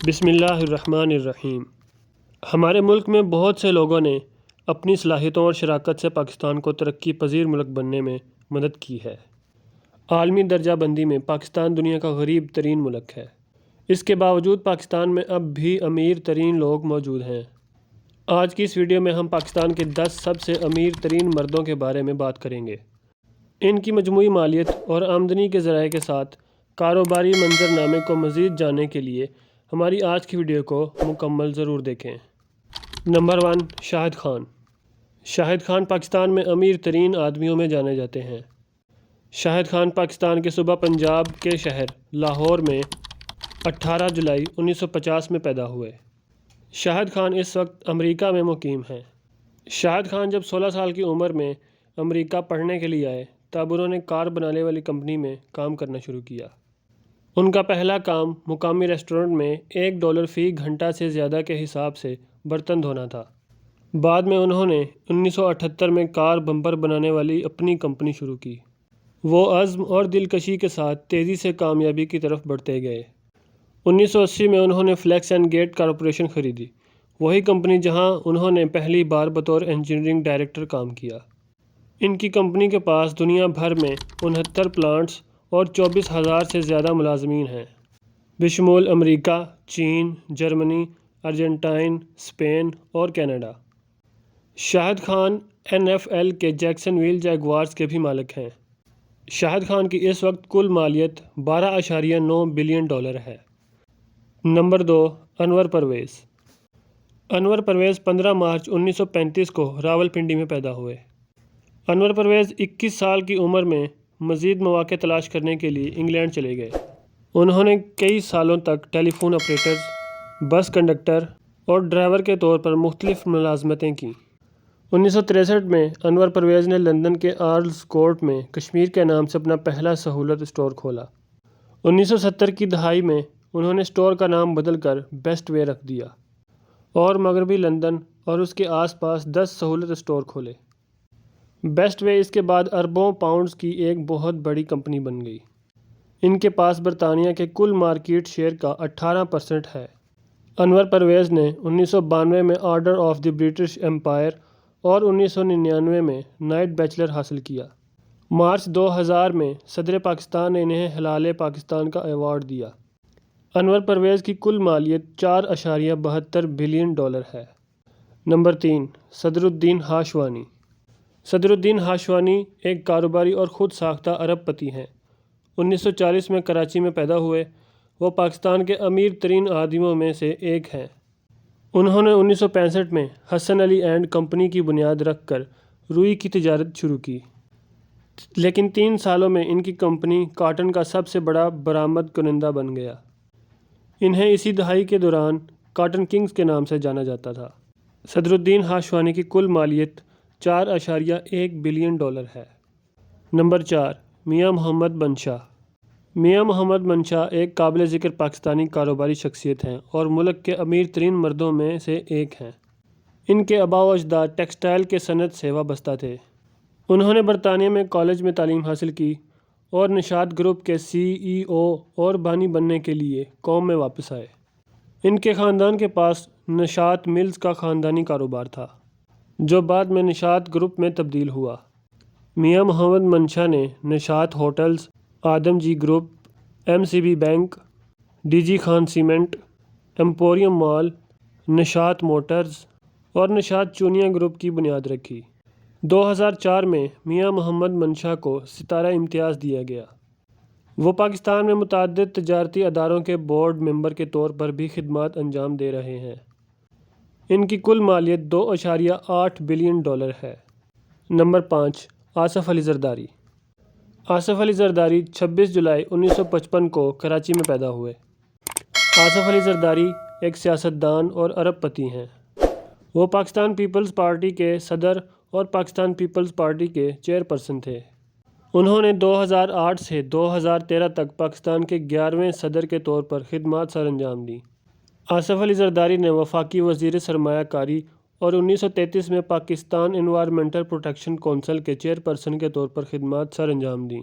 بسم اللہ الرحمن الرحیم۔ ہمارے ملک میں بہت سے لوگوں نے اپنی صلاحیتوں اور شراکت سے پاکستان کو ترقی پذیر ملک بننے میں مدد کی ہے۔ عالمی درجہ بندی میں پاکستان دنیا کا غریب ترین ملک ہے۔ اس کے باوجود پاکستان میں اب بھی امیر ترین لوگ موجود ہیں۔ آج کی اس ویڈیو میں ہم پاکستان کے 10 سب سے امیر ترین مردوں کے بارے میں بات کریں گے۔ ان کی مجموعی مالیت اور آمدنی کے ذرائع کے ساتھ کاروباری منظرنامے کو مزید جاننے کے لیے ہماری آج کی ویڈیو کو مکمل ضرور دیکھیں۔ نمبر 1، شاہد خان۔ شاہد خان پاکستان میں امیر ترین آدمیوں میں جانے جاتے ہیں۔ شاہد خان پاکستان کے صوبہ پنجاب کے شہر لاہور میں 18 جولائی 1950 میں پیدا ہوئے۔ شاہد خان اس وقت امریکہ میں مقیم ہیں۔ شاہد خان جب 16 سال کی عمر میں امریکہ پڑھنے کے لیے آئے تب انہوں نے کار بنانے والی کمپنی میں کام کرنا شروع کیا۔ ان کا پہلا کام مقامی ریسٹورنٹ میں $1 فی گھنٹہ سے زیادہ کے حساب سے برتن دھونا تھا۔ بعد میں انہوں نے 1978 میں کار بمپر بنانے والی اپنی کمپنی شروع کی۔ وہ عزم اور دلکشی کے ساتھ تیزی سے کامیابی کی طرف بڑھتے گئے۔ 1980 میں انہوں نے فلیکس اینڈ گیٹ کارپوریشن خریدی، وہی کمپنی جہاں انہوں نے پہلی بار بطور انجینئرنگ ڈائریکٹر کام کیا۔ ان کی کمپنی کے پاس دنیا بھر میں 69 پلانٹس اور 24,000 سے زیادہ ملازمین ہیں، بشمول امریکہ، چین، جرمنی، ارجنٹائن، اسپین اور کینیڈا۔ شاہد خان NFL کے جیکسن ویل جیگوارز کے بھی مالک ہیں۔ شاہد خان کی اس وقت کل مالیت $12.9 بلین ہے۔ نمبر 2، انور پرویز۔ انور پرویز 15 مارچ 1935 کو راولپنڈی میں پیدا ہوئے۔ انور پرویز 21 سال کی عمر میں مزید مواقع تلاش کرنے کے لیے انگلینڈ چلے گئے۔ انہوں نے کئی سالوں تک ٹیلی فون آپریٹر، بس کنڈکٹر اور ڈرائیور کے طور پر مختلف ملازمتیں کیں۔ 1963 میں انور پرویز نے لندن کے آرلز کورٹ میں کشمیر کے نام سے اپنا پہلا سہولت اسٹور کھولا۔ 1970 کی دہائی میں انہوں نے اسٹور کا نام بدل کر بیسٹ وے رکھ دیا اور مغربی لندن اور اس کے آس پاس 10 سہولت اسٹور کھولے۔ بیسٹ وے اس کے بعد اربوں پاؤنڈز کی ایک بہت بڑی کمپنی بن گئی۔ ان کے پاس برطانیہ کے کل مارکیٹ شیئر کا 18% ہے۔ انور پرویز نے 1992 میں order of the British Empire اور 1999 میں نائٹ بیچلر حاصل کیا۔ مارچ 2000 میں صدر پاکستان نے انہیں ہلال پاکستان کا ایوارڈ دیا۔ انور پرویز کی کل مالیت $4.72 بلین ہے۔ نمبر 3، صدر الدین ہاشوانی۔ صدر الدین ہاشوانی ایک کاروباری اور خود ساختہ ارب پتی ہیں۔ 1940 میں کراچی میں پیدا ہوئے۔ وہ پاکستان کے امیر ترین آدمیوں میں سے ایک ہیں۔ انہوں نے 1965 میں حسن علی اینڈ کمپنی کی بنیاد رکھ کر روئی کی تجارت شروع کی، لیکن 3 سالوں میں ان کی کمپنی کاٹن کا سب سے بڑا برآمد کنندہ بن گیا۔ انہیں اسی دہائی کے دوران کاٹن کنگز کے نام سے جانا جاتا تھا۔ صدر الدین ہاشوانی کی کل مالیت $4.1 بلین ہے۔ نمبر 4، میاں محمد منشا۔ میاں محمد منشا ایک قابل ذکر پاکستانی کاروباری شخصیت ہیں اور ملک کے امیر ترین مردوں میں سے ایک ہیں۔ ان کے آباء و اجداد ٹیکسٹائل کے صنعت سے وابستہ تھے۔ انہوں نے برطانیہ میں کالج میں تعلیم حاصل کی اور نشاط گروپ کے CEO اور بانی بننے کے لیے قوم میں واپس آئے۔ ان کے خاندان کے پاس نشاط ملز کا خاندانی کاروبار تھا، جو بعد میں نشاط گروپ میں تبدیل ہوا۔ میاں محمد منشا نے Nishat hotels, Adamjee group, MCB bank, DG Khan cement, emporium mall, Nishat motors اور نشاط چونیا گروپ کی بنیاد رکھی۔ 2004 میں میاں محمد منشا کو ستارہ امتیاز دیا گیا۔ وہ پاکستان میں متعدد تجارتی اداروں کے بورڈ ممبر کے طور پر بھی خدمات انجام دے رہے ہیں۔ ان کی کل مالیت $2.8 بلین ہے۔ نمبر 5، آصف علی زرداری۔ آصف علی زرداری 26 جولائی 1955 کو کراچی میں پیدا ہوئے۔ آصف علی زرداری ایک سیاستدان اور ارب پتی ہیں۔ وہ پاکستان پیپلز پارٹی کے صدر اور پاکستان پیپلز پارٹی کے چیئرپرسن تھے۔ انہوں نے 2008 سے 2013 تک پاکستان کے 11ویں صدر کے طور پر خدمات سر انجام دیں۔ آصف علی زرداری نے وفاقی وزیر سرمایہ کاری اور 1933 میں پاکستان انوائرنمنٹل پروٹیکشن کونسل کے چیئرپرسن کے طور پر خدمات سر انجام دیں۔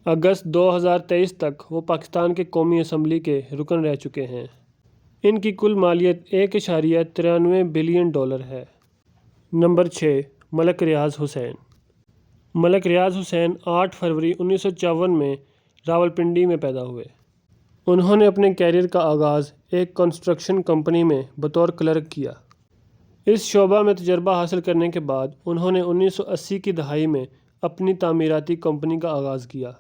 اگست 2023 تک وہ پاکستان کے قومی اسمبلی کے رکن رہ چکے ہیں۔ ان کی کل مالیت 1.93 بلین ڈالر ہے۔ نمبر 6، ملک ریاض حسین۔ ملک ریاض حسین 8 فروری 1954 میں راولپنڈی میں پیدا ہوئے۔ انہوں نے اپنے کیریئر کا آغاز ایک کنسٹرکشن کمپنی میں بطور کلرک کیا۔ اس شعبہ میں تجربہ حاصل کرنے کے بعد انہوں نے 1980 کی دہائی میں اپنی تعمیراتی کمپنی کا آغاز کیا۔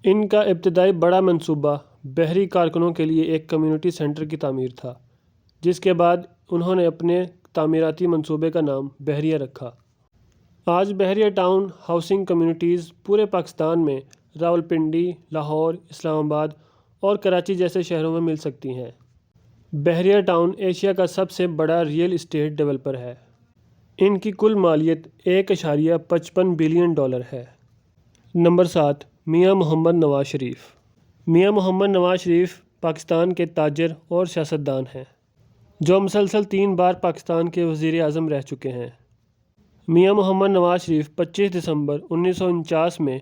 ان کا ابتدائی بڑا منصوبہ بحری کارکنوں کے لیے ایک کمیونٹی سینٹر کی تعمیر تھا، جس کے بعد انہوں نے اپنے تعمیراتی منصوبے کا نام بحریہ رکھا۔ آج بحریہ ٹاؤن ہاؤسنگ کمیونٹیز پورے پاکستان میں راولپنڈی، لاہور، اسلام آباد اور کراچی جیسے شہروں میں مل سکتی ہیں۔ بحریہ ٹاؤن ایشیا کا سب سے بڑا ریئل اسٹیٹ ڈیولپر ہے۔ ان کی کل مالیت 1.55 بلین ڈالر ہے۔ نمبر 7، میاں محمد نواز شریف۔ میاں محمد نواز شریف پاکستان کے تاجر اور سیاستدان ہیں، جو مسلسل 3 بار پاکستان کے وزیر اعظم رہ چکے ہیں۔ میاں محمد نواز شریف 25 دسمبر 1949 میں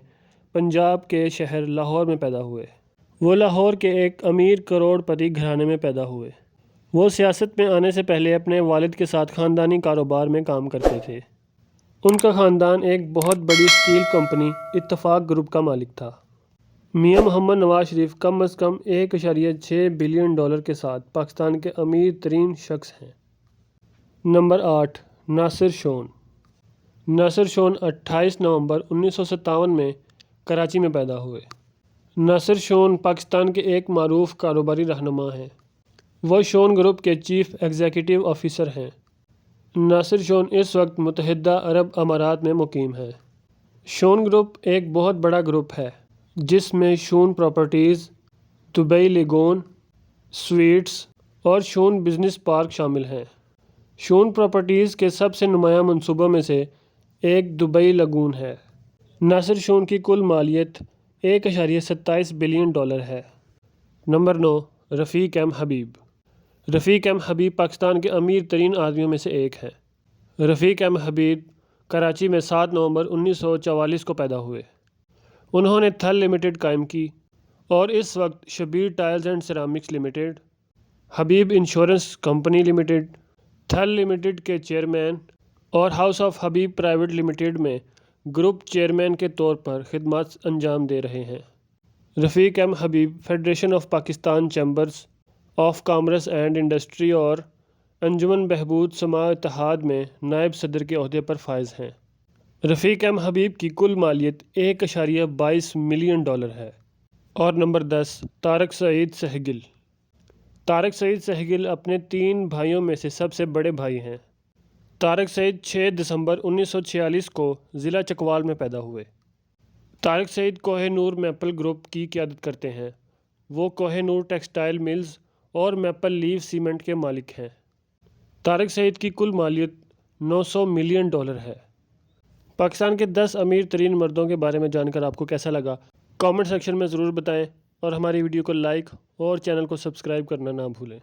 پنجاب کے شہر لاہور میں پیدا ہوئے۔ وہ لاہور کے ایک امیر کروڑ پتی گھرانے میں پیدا ہوئے۔ وہ سیاست میں آنے سے پہلے اپنے والد کے ساتھ خاندانی کاروبار میں کام کرتے تھے۔ ان کا خاندان ایک بہت بڑی اسٹیل کمپنی اتفاق گروپ کا مالک تھا۔ میاں محمد نواز شریف کم از کم 1.6 بلین ڈالر کے ساتھ پاکستان کے امیر ترین شخص ہیں۔ نمبر 8، ناصر شون۔ ناصر شون 28 نومبر 1957 میں کراچی میں پیدا ہوئے۔ ناصر شون پاکستان کے ایک معروف کاروباری رہنما ہیں۔ وہ شون گروپ کے چیف ایگزیکٹو آفیسر ہیں۔ ناصر شون اس وقت متحدہ عرب امارات میں مقیم ہے۔ شون گروپ ایک بہت بڑا گروپ ہے، جس میں شون پراپرٹیز، دبئی لیگون، سویٹس اور شون بزنس پارک شامل ہیں۔ شون پراپرٹیز کے سب سے نمایاں منصوبوں میں سے ایک دبئی لیگون ہے۔ ناصر شون کی کل مالیت 1.27 بلین ڈالر ہے۔ نمبر 9، رفیق ایم حبیب۔ رفیق ایم حبیب پاکستان کے امیر ترین آدمیوں میں سے ایک ہیں۔ رفیق ایم حبیب کراچی میں 7 نومبر 1944 کو پیدا ہوئے۔ انہوں نے تھل لمیٹڈ قائم کی اور اس وقت Shabbir tiles and ceramics limited, Habib insurance company limited, Thal limited کے چیئرمین اور house of Habib private limited میں گروپ چیئرمین کے طور پر خدمات انجام دے رہے ہیں۔ Rafiq M Habib federation of Pakistan chambers of commerce and industry اور انجمن بہبود سماع اتحاد میں نائب صدر کے عہدے پر فائز ہیں۔ رفیق ایم حبیب کی کل مالیت 1.22 ملین ڈالر ہے۔ اور نمبر 10، طارق سعید سہگل۔ طارق سعید سہگل اپنے 3 بھائیوں میں سے سب سے بڑے بھائی ہیں۔ طارق سعید 6 دسمبر 1946 کو ضلع چکوال میں پیدا ہوئے۔ طارق سعید کوہ نور میپل گروپ کی قیادت کرتے ہیں۔ وہ کوہ نور ٹیکسٹائل ملز اور میپل لیف سیمنٹ کے مالک ہیں۔ طارق سعید کی کل مالیت 900 ملین ڈالر ہے۔ پاکستان کے 10 امیر ترین مردوں کے بارے میں جان کر آپ کو کیسا لگا؟ کامنٹ سیکشن میں ضرور بتائیں اور ہماری ویڈیو کو لائک اور چینل کو سبسکرائب کرنا نہ بھولیں۔